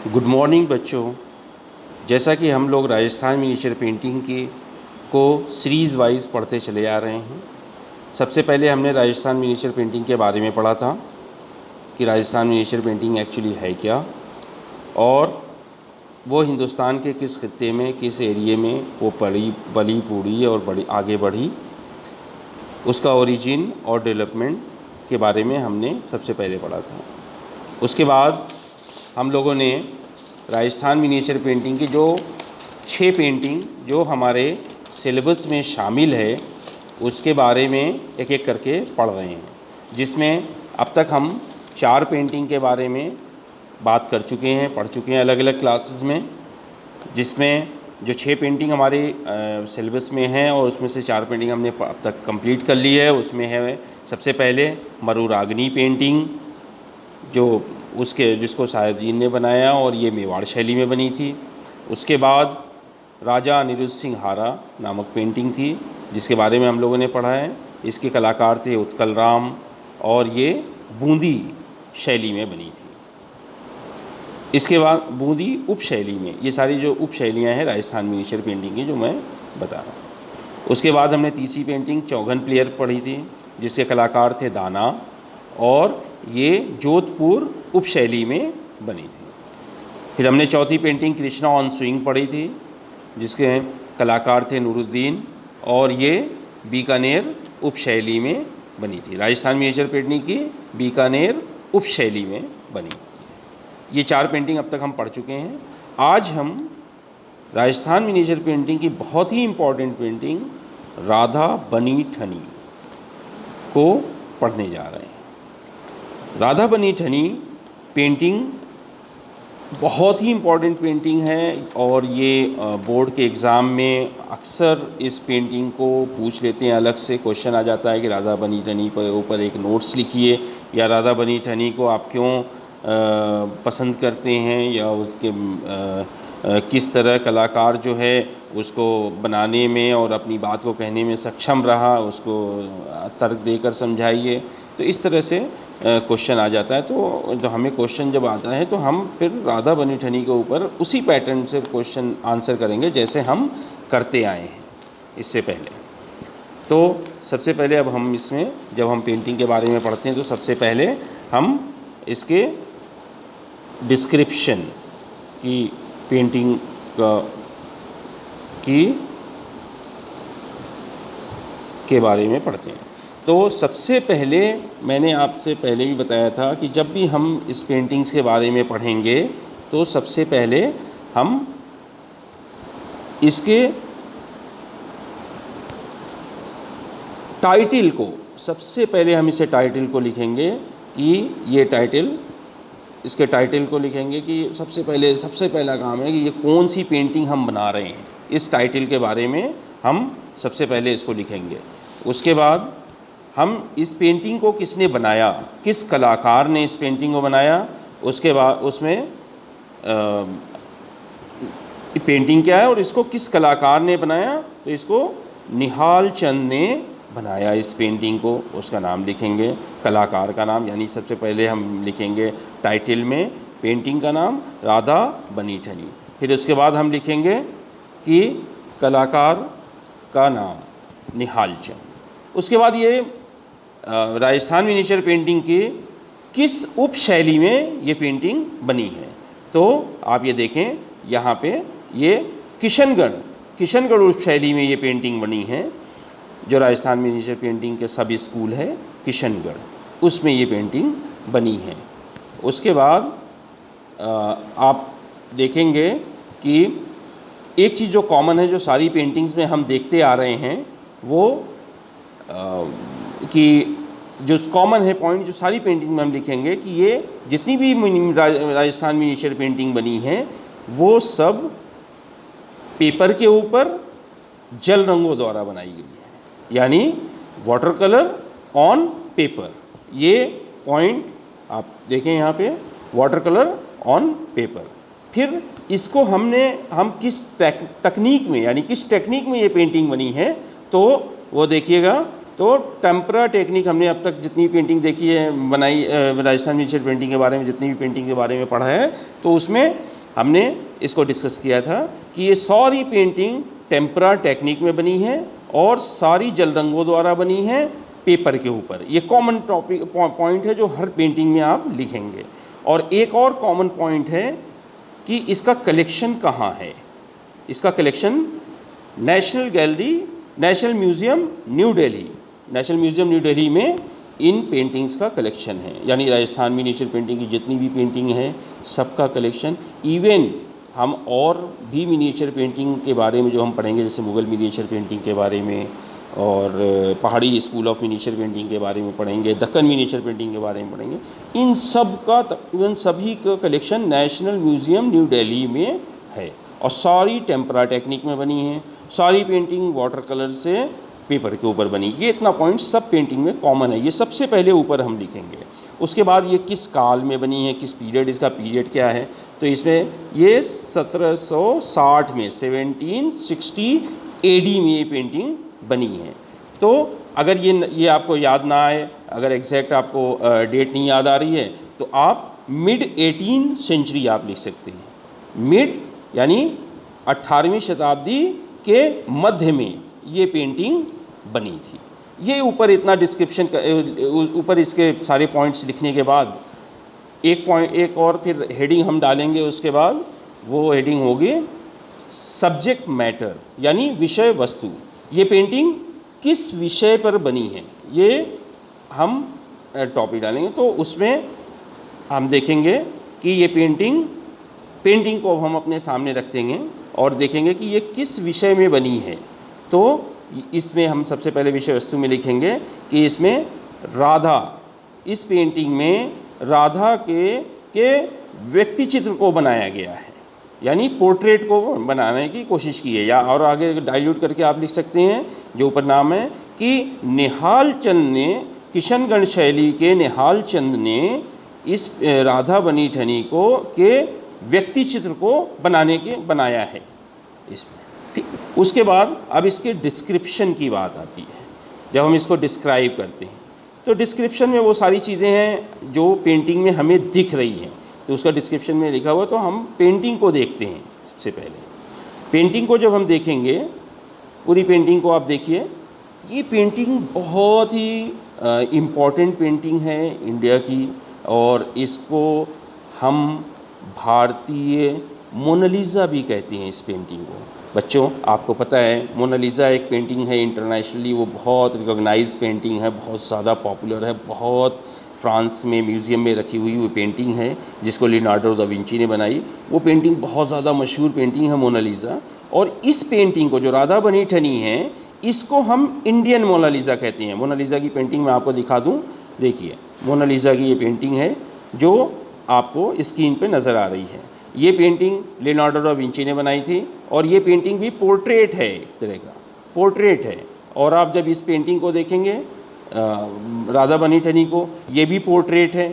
Good morning बच्चों। जैसा कि हम लोग राजस्थान मिनिएचर पेंटिंग की को सीरीज़ वाइज पढ़ते चले आ रहे हैं। सबसे पहले हमने राजस्थान मिनिएचर पेंटिंग के बारे में पढ़ा था कि राजस्थान मिनिएचर पेंटिंग एक्चुअली है क्या और वो हिंदुस्तान के किस खित्ते में, किस एरिए में वो पली पूड़ी और बड़ी आगे बढ़ी, उसका ओरिजिन और डेवलपमेंट के बारे में हमने सबसे पहले पढ़ा था। उसके बाद हम लोगों ने राजस्थान मिनिएचर पेंटिंग की जो 6 पेंटिंग जो हमारे सिलेबस में शामिल है उसके बारे में एक एक करके पढ़ रहे हैं, जिसमें अब तक हम 4 पेंटिंग के बारे में बात कर चुके हैं, पढ़ चुके हैं अलग अलग क्लासेस में, जिसमें जो 6 पेंटिंग हमारे सिलेबस में हैं और उसमें से 4 पेंटिंग हमने अब तक कंप्लीट कर ली है। उसमें है सबसे पहले मरुरागनी पेंटिंग जिसको साहेब जी ने बनाया और ये मेवाड़ शैली में बनी थी। उसके बाद राजा अनिरुद्ध सिंह हारा नामक पेंटिंग थी जिसके बारे में हम लोगों ने पढ़ा है। इसके कलाकार थे उत्कल राम और ये बूंदी शैली में बनी थी। इसके बाद बूंदी उपशैली में, ये सारी जो उपशैलियाँ हैं राजस्थान मिनिएचर पेंटिंग की जो मैं बता रहा हूँ। उसके बाद हमने तीसरी पेंटिंग चौघन प्लेयर पढ़ी थी जिसके कलाकार थे दाना और ये जोधपुर उपशैली में बनी थी। फिर हमने चौथी पेंटिंग कृष्णा ऑन स्विंग पढ़ी थी जिसके कलाकार थे नूरुद्दीन और ये बीकानेर उपशैली में बनी थी। राजस्थान मिनिएचर पेंटिंग की बीकानेर उपशैली में बनी। ये 4 पेंटिंग अब तक हम पढ़ चुके हैं। आज हम राजस्थान मिनिएचर पेंटिंग की बहुत ही इम्पॉर्टेंट पेंटिंग राधा बनी ठनी को पढ़ने जा रहे हैं। राधा बनी ठनी पेंटिंग बहुत ही इम्पॉर्टेंट पेंटिंग है और ये बोर्ड के एग्ज़ाम में अक्सर इस पेंटिंग को पूछ लेते हैं। अलग से क्वेश्चन आ जाता है कि राधा बनी ठनी पर ऊपर एक नोट्स लिखिए या राधा बनी ठनी को आप क्यों पसंद करते हैं या उसके किस तरह कलाकार जो है उसको बनाने में और अपनी बात को कहने में सक्षम रहा, उसको तर्क देकर समझाइए। तो इस तरह से क्वेश्चन आ जाता है। तो हमें क्वेश्चन जब आता है तो हम फिर राधा बनी ठनी के ऊपर उसी पैटर्न से क्वेश्चन आंसर करेंगे जैसे हम करते आए हैं इससे पहले। तो सबसे पहले अब हम इसमें जब हम पेंटिंग के बारे में पढ़ते हैं तो सबसे पहले हम इसके डिस्क्रिप्शन की पेंटिंग के बारे में पढ़ते हैं। तो सबसे पहले मैंने आपसे पहले भी बताया था कि जब भी हम इस पेंटिंग्स के बारे में पढ़ेंगे तो सबसे पहले हम इसके टाइटल को, सबसे पहले हम इसे टाइटल को लिखेंगे कि ये टाइटल, इसके टाइटल को लिखेंगे कि सबसे पहला काम है कि ये कौन सी पेंटिंग हम बना रहे हैं। इस टाइटल के बारे में हम सबसे पहले इसको लिखेंगे। उसके बाद हम इस पेंटिंग को किसने बनाया, किस कलाकार ने इस पेंटिंग को बनाया। उसके बाद उसमें पेंटिंग क्या है और इसको किस कलाकार ने बनाया, तो इसको निहाल चंद ने बनाया इस पेंटिंग को, उसका नाम लिखेंगे, कलाकार का नाम, यानी सबसे पहले हम लिखेंगे टाइटल में पेंटिंग का नाम राधा बनी ठनी। फिर उसके बाद हम लिखेंगे कि कलाकार का नाम निहाल चंद। उसके बाद ये राजस्थान मिनिएचर पेंटिंग की किस उपशैली में ये पेंटिंग बनी है। तो आप ये देखें यहाँ पे ये किशनगढ़ उपशैली में ये पेंटिंग बनी है। जो राजस्थान मिनिएचर पेंटिंग के सब स्कूल है किशनगढ़, उसमें ये पेंटिंग बनी है। उसके बाद आप देखेंगे कि एक चीज़ जो कॉमन है, जो सारी पेंटिंग्स में हम देखते आ रहे हैं, वो कि जो कॉमन है पॉइंट जो सारी पेंटिंग में हम लिखेंगे कि ये जितनी भी राजस्थान मिनिएचर पेंटिंग बनी है वो सब पेपर के ऊपर जल रंगों द्वारा बनाई गई है, यानी वाटर कलर ऑन पेपर। ये पॉइंट आप देखें यहाँ पे, वाटर कलर ऑन पेपर। फिर इसको हम किस तकनीक में, यानी किस टेक्निक में ये पेंटिंग बनी है, तो वो देखिएगा। तो टेम्परा टेक्निक, हमने अब तक जितनी पेंटिंग देखी है बनाई राजस्थान मिनिएचर पेंटिंग के बारे में, जितनी भी पेंटिंग के बारे में पढ़ा है, तो उसमें हमने इसको डिस्कस किया था कि ये सारी पेंटिंग टेम्परा टेक्निक में बनी है और सारी जल रंगों द्वारा बनी है पेपर के ऊपर। ये कॉमन टॉपिक पॉइंट है जो हर पेंटिंग में आप लिखेंगे। और एक और कॉमन पॉइंट है कि इसका कलेक्शन कहाँ है। इसका collection national museum new Delhi में इन पेंटिंग्स का कलेक्शन है। यानी राजस्थान मिनिएचर पेंटिंग की जितनी भी पेंटिंग है सबका कलेक्शन। इवन हम और भी मिनिएचर पेंटिंग के बारे में जो हम पढ़ेंगे, जैसे मुग़ल मिनिएचर पेंटिंग के बारे में और पहाड़ी स्कूल ऑफ मिनिएचर पेंटिंग के बारे में पढ़ेंगे, दक्कन मिनिएचर पेंटिंग के बारे में पढ़ेंगे, इन सब का तकरीबन सभी का collection national museum new Delhi में है। और सारी टेम्परा टेक्निक में बनी है, सारी पेंटिंग वाटर कलर से पेपर के ऊपर बनी। ये इतना पॉइंट सब पेंटिंग में कॉमन है, ये सबसे पहले ऊपर हम लिखेंगे। उसके बाद ये किस काल में बनी है, किस पीरियड, इसका पीरियड क्या है, तो इसमें ये 1760 में 1760 AD में ये पेंटिंग बनी है। तो अगर ये आपको याद ना आए, अगर एग्जैक्ट आपको डेट नहीं याद आ रही है, तो आप मिड 18 सेंचुरी आप लिख सकते हैं। मिड यानी 18वीं शताब्दी के मध्य में ये पेंटिंग बनी थी। ये ऊपर इतना डिस्क्रिप्शन ऊपर इसके सारे पॉइंट्स लिखने के बाद एक और फिर हेडिंग हम डालेंगे। उसके बाद वो हेडिंग होगी सब्जेक्ट मैटर, यानी विषय वस्तु। ये पेंटिंग किस विषय पर बनी है ये हम टॉपिक डालेंगे। तो उसमें हम देखेंगे कि ये पेंटिंग को हम अपने सामने रख देंगे और देखेंगे कि ये किस विषय में बनी है। तो इसमें हम सबसे पहले विषय वस्तु में लिखेंगे कि इसमें राधा, इस पेंटिंग में राधा के व्यक्ति चित्र को बनाया गया है, यानी पोर्ट्रेट को बनाने की कोशिश की है। या और आगे डाइल्यूट करके आप लिख सकते हैं जो ऊपर नाम है कि निहाल चंद ने, किशनगढ़ शैली के निहाल चंद ने इस राधा बनी ठनी को के व्यक्ति चित्र को बनाया है इसमें। ठीक, उसके बाद अब इसके डिस्क्रिप्शन की बात आती है। जब हम इसको डिस्क्राइब करते हैं तो डिस्क्रिप्शन में वो सारी चीज़ें हैं जो पेंटिंग में हमें दिख रही हैं, तो उसका डिस्क्रिप्शन में लिखा हुआ। तो हम पेंटिंग को देखते हैं। सबसे पहले पेंटिंग को जब हम देखेंगे, पूरी पेंटिंग को आप देखिए, ये पेंटिंग बहुत ही इम्पॉर्टेंट पेंटिंग है इंडिया की, और इसको हम भारतीय मोनालिसा भी कहते हैं इस पेंटिंग को। बच्चों, आपको पता है मोनालिसा एक पेंटिंग है इंटरनेशनली, वो बहुत रिकॉग्नाइज पेंटिंग है, बहुत ज़्यादा पॉपुलर है, बहुत फ्रांस में म्यूज़ियम में रखी हुई वो पेंटिंग है जिसको लियोनार्डो दा विंची ने बनाई। वो पेंटिंग बहुत ज़्यादा मशहूर पेंटिंग है मोनालिसा। और इस पेंटिंग को जो राधा बनी ठनी है, इसको हम इंडियन मोनालिसा कहते हैं। मोनालिसा की पेंटिंग मैं आपको दिखा दूँ। देखिए, मोनालिसा की ये पेंटिंग है जो आपको स्क्रीन पे नज़र आ रही है। ये पेंटिंग लियोनार्डो दा विंची ने बनाई थी, और ये पेंटिंग भी पोर्ट्रेट है, एक तरह का पोर्ट्रेट है। और आप जब इस पेंटिंग को देखेंगे राधा बनी ठनी को, ये भी पोर्ट्रेट है,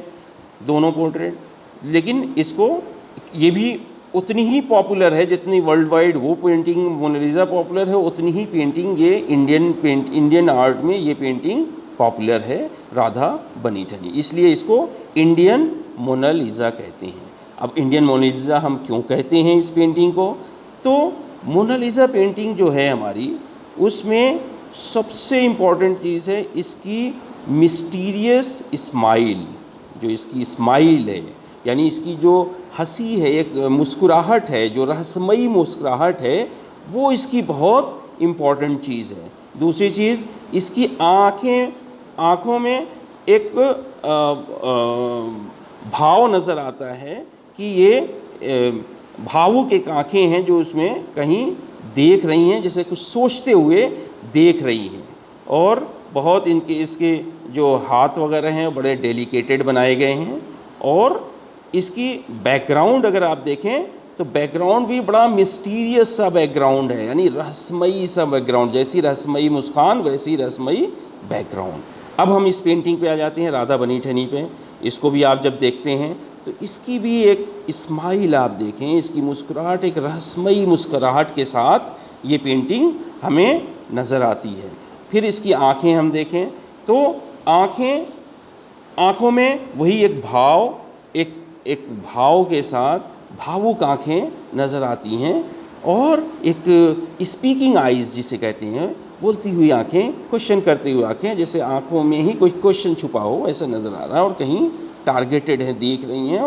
दोनों पोर्ट्रेट। लेकिन इसको ये भी उतनी ही पॉपुलर है जितनी वर्ल्ड वाइड वो पेंटिंग मोनालिसा पॉपुलर है, उतनी ही पेंटिंग ये इंडियन आर्ट में ये पेंटिंग पॉपुलर है, राधा बनी ठनी। इसलिए इसको इंडियन मोनालिसा कहते हैं। अब इंडियन मोनालिसा हम क्यों कहते हैं इस पेंटिंग को? तो मोनालिसा पेंटिंग जो है हमारी, उसमें सबसे इम्पॉर्टेंट चीज़ है इसकी मिस्टीरियस स्माइल। जो इसकी स्माइल है, यानी इसकी जो हंसी है, एक मुस्कुराहट है, जो रहस्यमयी मुस्कुराहट है, वो इसकी बहुत इम्पॉर्टेंट चीज़ है। दूसरी चीज़, इसकी आँखों में एक भाव नज़र आता है कि ये भावुक एक आँखें हैं जो उसमें कहीं देख रही हैं, जैसे कुछ सोचते हुए देख रही हैं। और बहुत इसके जो हाथ वगैरह हैं बड़े डेलिकेटेड बनाए गए हैं। और इसकी बैकग्राउंड अगर आप देखें तो बैकग्राउंड भी बड़ा मिस्टीरियस सा बैकग्राउंड है, यानी रहस्यमयी सा बैकग्राउंड। जैसी रहस्यमयी मुस्कान वैसी रहस्यमयी बैकग्राउंड। अब हम इस पेंटिंग पे आ जाते हैं, राधा बनी ठनी पे। इसको भी आप जब देखते हैं तो इसकी भी एक स्माइल आप देखें, इसकी मुस्कुराहट एक रहस्यमयी मुस्कुराहट के साथ ये पेंटिंग हमें नज़र आती है। फिर इसकी आँखें हम देखें तो आँखों में वही एक भाव के साथ भावुक आँखें नज़र आती हैं और एक स्पीकिंग आइज़ जिसे कहते हैं, बोलती हुई आँखें, क्वेश्चन करती हुई आँखें, जैसे आँखों में ही कोई क्वेश्चन छुपा हो ऐसा नज़र आ रहा है और कहीं टारगेटेड है, देख रही हैं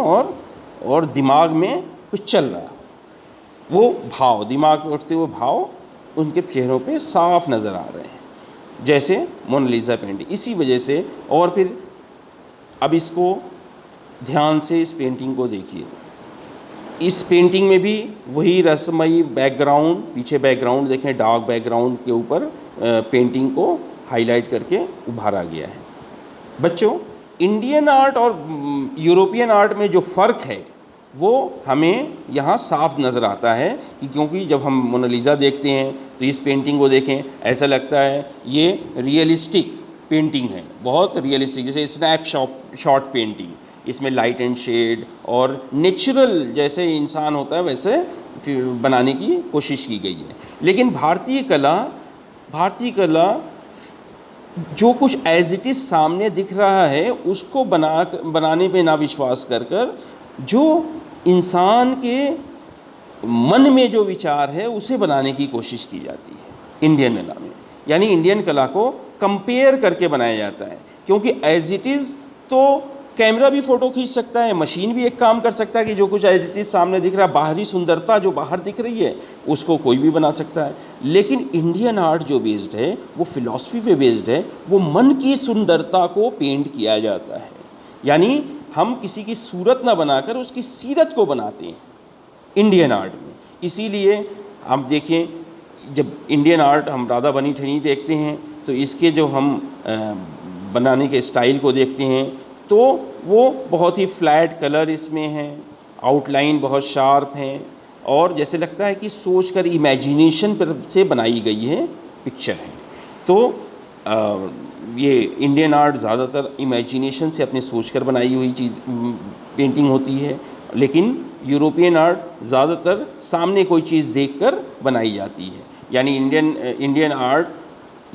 और दिमाग में कुछ चल रहा है। वो भाव, दिमाग में उठते हुए भाव उनके चेहरों पे साफ नज़र आ रहे हैं, जैसे मोनालिसा पेंटिंग। इसी वजह से, और फिर अब इसको ध्यान से इस पेंटिंग को देखिए। इस पेंटिंग में भी वही रसमयी बैकग्राउंड, पीछे बैकग्राउंड देखें, डार्क बैकग्राउंड के ऊपर पेंटिंग को हाईलाइट करके उभारा गया है। बच्चों, इंडियन आर्ट और यूरोपियन आर्ट में जो फ़र्क है वो हमें यहाँ साफ नज़र आता है कि क्योंकि जब हम मोनालिसा देखते हैं तो इस पेंटिंग को देखें, ऐसा लगता है ये रियलिस्टिक पेंटिंग है, बहुत रियलिस्टिक, जैसे शॉट पेंटिंग। इसमें लाइट एंड शेड और नेचुरल जैसे इंसान होता है वैसे बनाने की कोशिश की गई है। लेकिन भारतीय कला जो कुछ एज इट इज़ सामने दिख रहा है उसको बनाने पे ना विश्वास कर जो इंसान के मन में जो विचार है उसे बनाने की कोशिश की जाती है इंडियन कला में। यानी इंडियन कला को कंपेयर करके बनाया जाता है, क्योंकि एज इट इज़ तो कैमरा भी फ़ोटो खींच सकता है, मशीन भी एक काम कर सकता है कि जो कुछ एज इट इज़ सामने दिख रहा है, बाहरी सुंदरता जो बाहर दिख रही है उसको कोई भी बना सकता है। लेकिन इंडियन आर्ट जो बेस्ड है वो फिलॉसफी पे बेस्ड है, वो मन की सुंदरता को पेंट किया जाता है। यानी हम किसी की सूरत ना बनाकर उसकी सीरत को बनाते हैं इंडियन आर्ट में। इसीलिए आप देखें, जब इंडियन आर्ट हम राधा बनी ठनी देखते हैं तो इसके जो हम बनाने के स्टाइल को देखते हैं तो वो बहुत ही फ्लैट कलर इसमें है, आउटलाइन बहुत शार्प है और जैसे लगता है कि सोचकर इमेजिनेशन पर से बनाई गई है पिक्चर है। तो ये इंडियन आर्ट ज़्यादातर इमेजिनेशन से अपने सोचकर बनाई हुई चीज़ पेंटिंग होती है, लेकिन यूरोपियन आर्ट ज़्यादातर सामने कोई चीज़ देखकर बनाई जाती है। यानी इंडियन आर्ट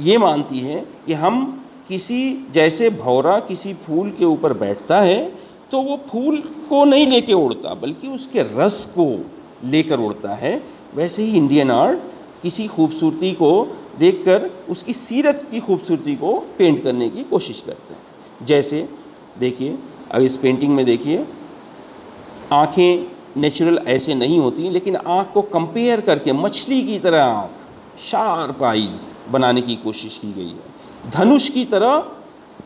ये मानती है कि हम किसी, जैसे भौरा किसी फूल के ऊपर बैठता है तो वो फूल को नहीं लेके उड़ता बल्कि उसके रस को लेकर उड़ता है, वैसे ही इंडियन आर्ट किसी खूबसूरती को देखकर उसकी सीरत की खूबसूरती को पेंट करने की कोशिश करते हैं। जैसे देखिए, अब इस पेंटिंग में देखिए, आँखें नेचुरल ऐसे नहीं होती, लेकिन आँख को कंपेयर करके मछली की तरह आँख, शार्प आइज़ बनाने की कोशिश की गई है। धनुष की तरह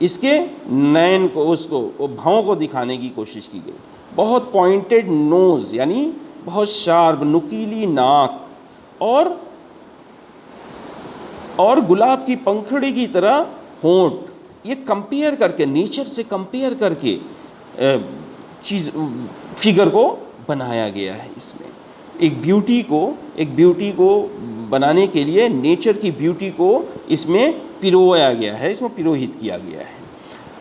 इसके नयन को, उसको भौं को दिखाने की कोशिश की गई। बहुत पॉइंटेड नोज़, यानी बहुत शार्प नुकीली नाक और गुलाब की पंखुड़ी की तरह होंठ, ये कंपेयर करके, नेचर से कंपेयर करके फिगर को बनाया गया है। इसमें एक ब्यूटी को बनाने के लिए नेचर की ब्यूटी को इसमें पिरोया गया है, इसमें पिरोहित किया गया है।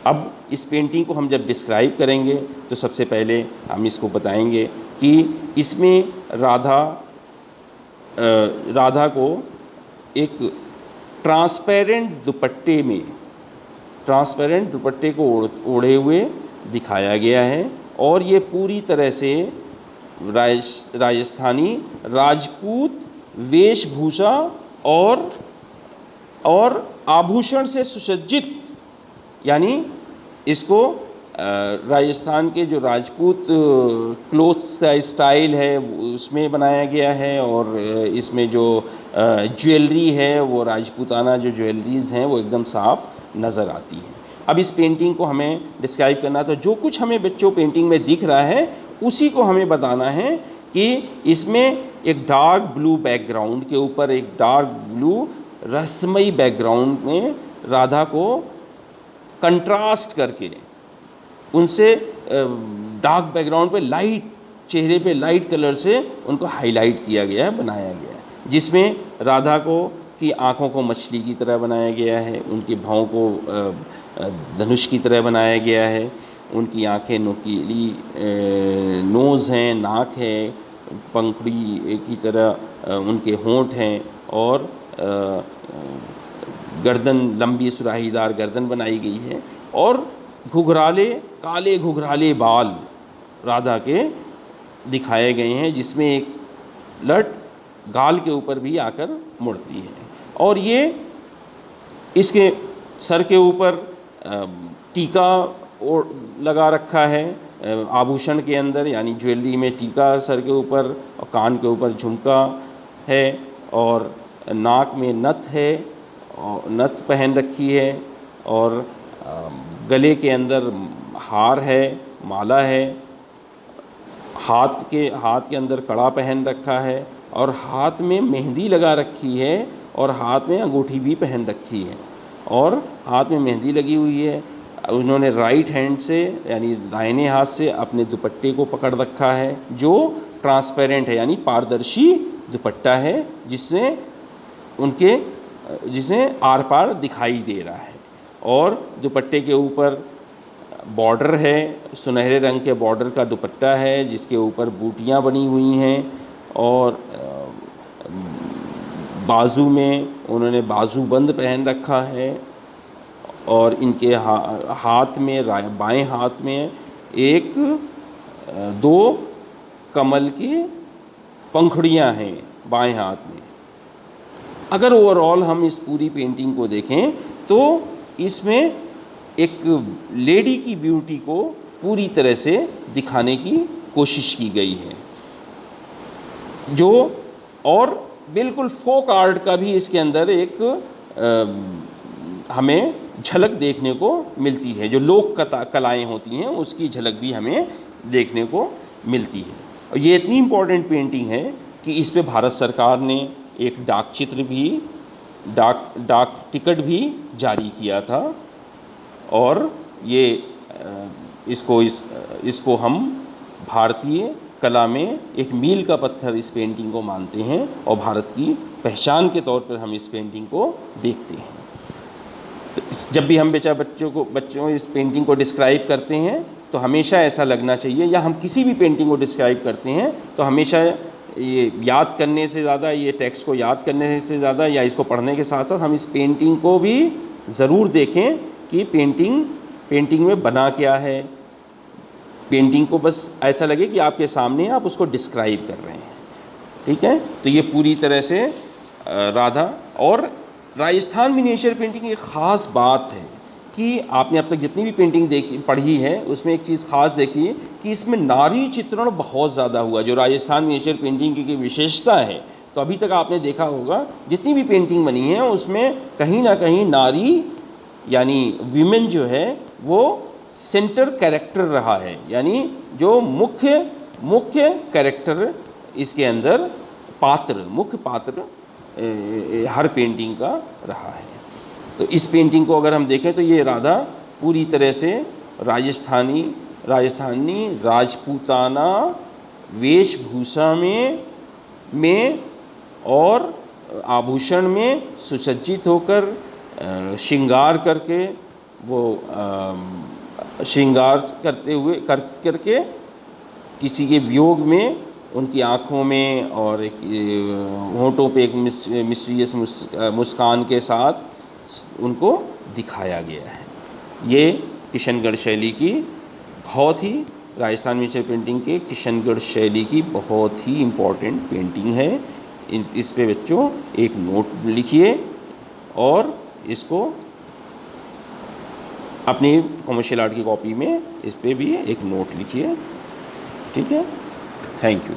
अब इस पेंटिंग को हम जब डिस्क्राइब करेंगे तो सबसे पहले हम इसको बताएंगे कि इसमें राधा को एक ट्रांसपेरेंट दुपट्टे को ओढ़े हुए दिखाया गया है और ये पूरी तरह से राजस्थानी राजपूत वेशभूषा और आभूषण से सुसज्जित, यानी इसको राजस्थान के जो राजपूत क्लोथ्स का स्टाइल है उसमें बनाया गया है और इसमें जो ज्वेलरी है वो राजपूताना जो ज्वेलरीज़ हैं वो एकदम साफ नज़र आती हैं। अब इस पेंटिंग को हमें डिस्क्राइब करना, तो जो कुछ हमें बच्चों पेंटिंग में दिख रहा है उसी को हमें बताना है कि इसमें एक डार्क ब्लू बैकग्राउंड के ऊपर एक डार्क ब्लू रहस्यमयी बैकग्राउंड में राधा को कंट्रास्ट करके उनसे डार्क बैकग्राउंड पे लाइट, चेहरे पे लाइट कलर से उनको हाईलाइट किया गया है, बनाया गया है। जिसमें राधा को की आँखों को मछली की तरह बनाया गया है, उनके भौं को धनुष की तरह बनाया गया है, उनकी आँखें नुकीली नोज़ हैं, नाक है, पंखुड़ी की तरह उनके होंठ हैं और गर्दन, लंबी सुराहीदार गर्दन बनाई गई है और काले घुघराले बाल राधा के दिखाए गए हैं, जिसमें एक लट गाल के ऊपर भी आकर मुड़ती है और ये इसके सर के ऊपर टीका लगा रखा है, आभूषण के अंदर यानी ज्वेलरी में टीका सर के ऊपर और कान के ऊपर झुमका है और नाक में नथ है और नथ पहन रखी है और गले के अंदर हार है, माला है, हाथ के अंदर कड़ा पहन रखा है और हाथ में मेहंदी लगा रखी है और हाथ में अंगूठी भी पहन रखी है और हाथ में मेहंदी लगी हुई है। उन्होंने राइट हैंड से यानी दाहिने हाथ से अपने दुपट्टे को पकड़ रखा है जो ट्रांसपेरेंट है यानी पारदर्शी दुपट्टा है, जिसमें आर पार दिखाई दे रहा है और दुपट्टे के ऊपर बॉर्डर है, सुनहरे रंग के बॉर्डर का दुपट्टा है जिसके ऊपर बूटियां बनी हुई हैं और बाजू में उन्होंने बाजूबंद पहन रखा है और इनके हाथ में बाएं हाथ में एक दो कमल की पंखुड़ियां हैं बाएं हाथ में। अगर ओवरऑल हम इस पूरी पेंटिंग को देखें तो इसमें एक लेडी की ब्यूटी को पूरी तरह से दिखाने की कोशिश की गई है जो और बिल्कुल फोक आर्ट का भी इसके अंदर एक हमें झलक देखने को मिलती है, जो लोक कलाएं होती हैं उसकी झलक भी हमें देखने को मिलती है। और ये इतनी इम्पोर्टेंट पेंटिंग है कि इस पे भारत सरकार ने एक डाक चित्र भी डाक टिकट भी जारी किया था और ये इसको हम भारतीय कला में एक मील का पत्थर इस पेंटिंग को मानते हैं और भारत की पहचान के तौर पर हम इस पेंटिंग को देखते हैं। तो जब भी हम बच्चों इस पेंटिंग को डिस्क्राइब करते हैं तो हमेशा ऐसा लगना चाहिए, या हम किसी भी पेंटिंग को डिस्क्राइब करते हैं तो हमेशा ये याद करने से ज़्यादा, ये टेक्स्ट को याद करने से ज़्यादा या इसको पढ़ने के साथ साथ हम इस पेंटिंग को भी ज़रूर देखें कि पेंटिंग में बना क्या है। पेंटिंग को बस ऐसा लगे कि आपके सामने आप उसको डिस्क्राइब कर रहे हैं, ठीक है। तो ये पूरी तरह से राधा और राजस्थान मिनिएचर पेंटिंग की एक ख़ास बात है कि आपने अब तक जितनी भी पेंटिंग पढ़ी है उसमें एक चीज़ ख़ास देखी है कि इसमें नारी चित्रण बहुत ज़्यादा हुआ, जो राजस्थान मिनिएचर पेंटिंग की विशेषता है। तो अभी तक आपने देखा होगा जितनी भी पेंटिंग बनी है उसमें कहीं ना कहीं नारी यानी वीमेन जो है वो सेंटर कैरेक्टर रहा है, यानी जो मुख्य कैरेक्टर इसके अंदर मुख्य पात्र हर पेंटिंग का रहा है। तो इस पेंटिंग को अगर हम देखें तो ये राधा पूरी तरह से राजस्थानी राजपूताना वेशभूषा में और आभूषण में सुसज्जित होकर श्रृंगार करके श्रृंगार करके किसी के वियोग में उनकी आँखों में और एक होंठों पे एक मिस्टीरियस मुस्कान के साथ उनको दिखाया गया है। ये किशनगढ़ शैली की बहुत ही राजस्थान मिनिएचर पेंटिंग के किशनगढ़ शैली की बहुत ही इम्पोर्टेंट पेंटिंग है। इस पे बच्चों एक नोट लिखिए और इसको अपनी कमर्शियल आर्ट की कॉपी में इस पे भी एक नोट लिखिए, ठीक है। Thank you.